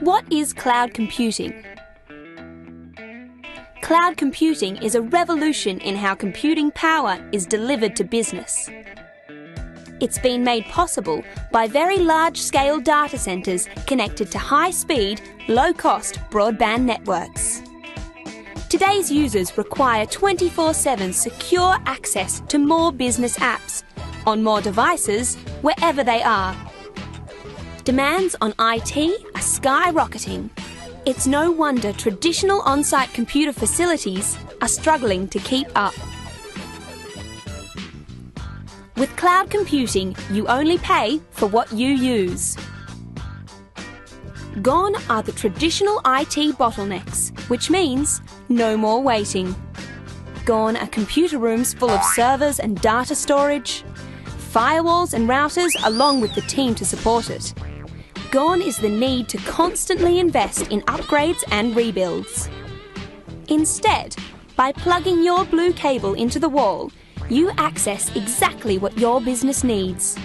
What is cloud computing? Cloud computing is a revolution in how computing power is delivered to business. It's been made possible by very large-scale data centres connected to high-speed, low-cost broadband networks. Today's users require 24/7 secure access to more business apps, on more devices, wherever they are. Demands on IT are skyrocketing. It's no wonder traditional on-site computer facilities are struggling to keep up. With cloud computing, you only pay for what you use. Gone are the traditional IT bottlenecks, which means no more waiting. Gone are computer rooms full of servers and data storage, firewalls and routers along with the team to support it. Gone is the need to constantly invest in upgrades and rebuilds. Instead, by plugging your blue cable into the wall, you access exactly what your business needs,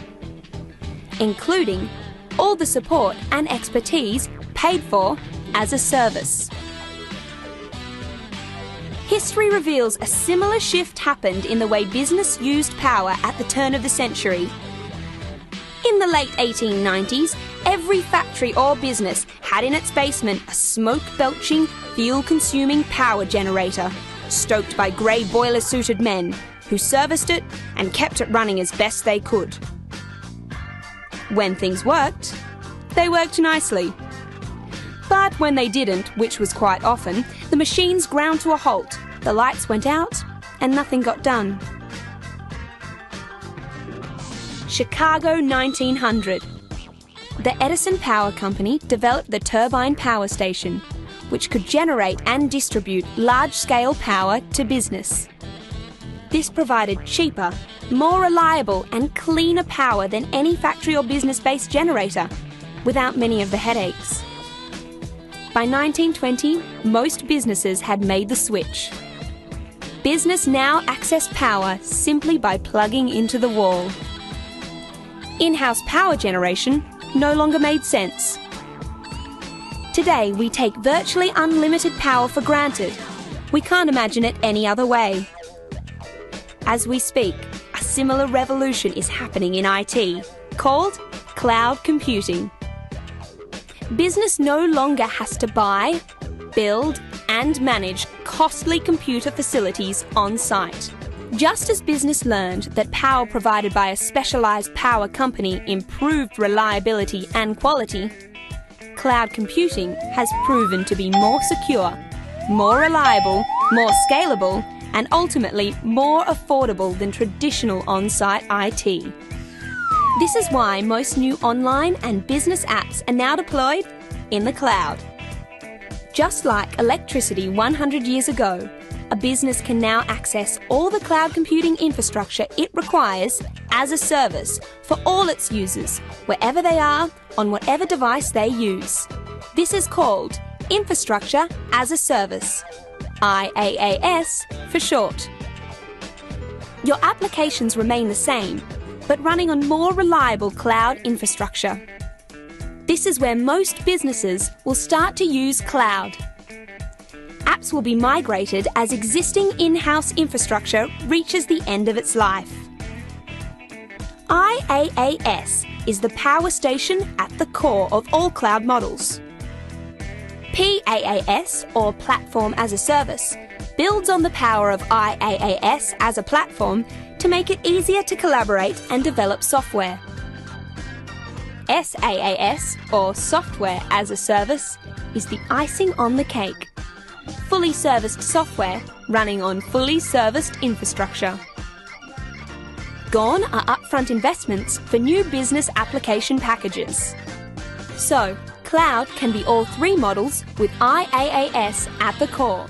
including all the support and expertise paid for as a service. History reveals a similar shift happened in the way business used power at the turn of the century. In the late 1890s, every factory or business had in its basement a smoke-belching, fuel-consuming power generator, stoked by grey boiler-suited men who serviced it and kept it running as best they could. When things worked, they worked nicely. But when they didn't, which was quite often, the machines ground to a halt, the lights went out, and nothing got done. Chicago 1900. The Edison Power Company developed the turbine power station, which could generate and distribute large-scale power to business. This provided cheaper, more reliable and cleaner power than any factory or business-based generator, without many of the headaches. By 1920, most businesses had made the switch. Business now access power simply by plugging into the wall. In-house power generation no longer made sense. Today, we take virtually unlimited power for granted. We can't imagine it any other way. As we speak, a similar revolution is happening in IT, called cloud computing. Business no longer has to buy, build, and manage costly computer facilities on site. Just as business learned that power provided by a specialised power company improved reliability and quality, cloud computing has proven to be more secure, more reliable, more scalable, and ultimately more affordable than traditional on-site IT. This is why most new online and business apps are now deployed in the cloud. Just like electricity 100 years ago, a business can now access all the cloud computing infrastructure it requires as a service for all its users, wherever they are, on whatever device they use. This is called Infrastructure as a Service, IaaS for short. Your applications remain the same, but running on more reliable cloud infrastructure. This is where most businesses will start to use cloud. Apps will be migrated as existing in-house infrastructure reaches the end of its life. IaaS is the power station at the core of all cloud models. PaaS, or Platform as a Service, builds on the power of IaaS as a platform to make it easier to collaborate and develop software. SaaS, or Software as a Service, is the icing on the cake. Fully serviced software running on fully serviced infrastructure. Gone are upfront investments for new business application packages. So, cloud can be all three models with IaaS at the core.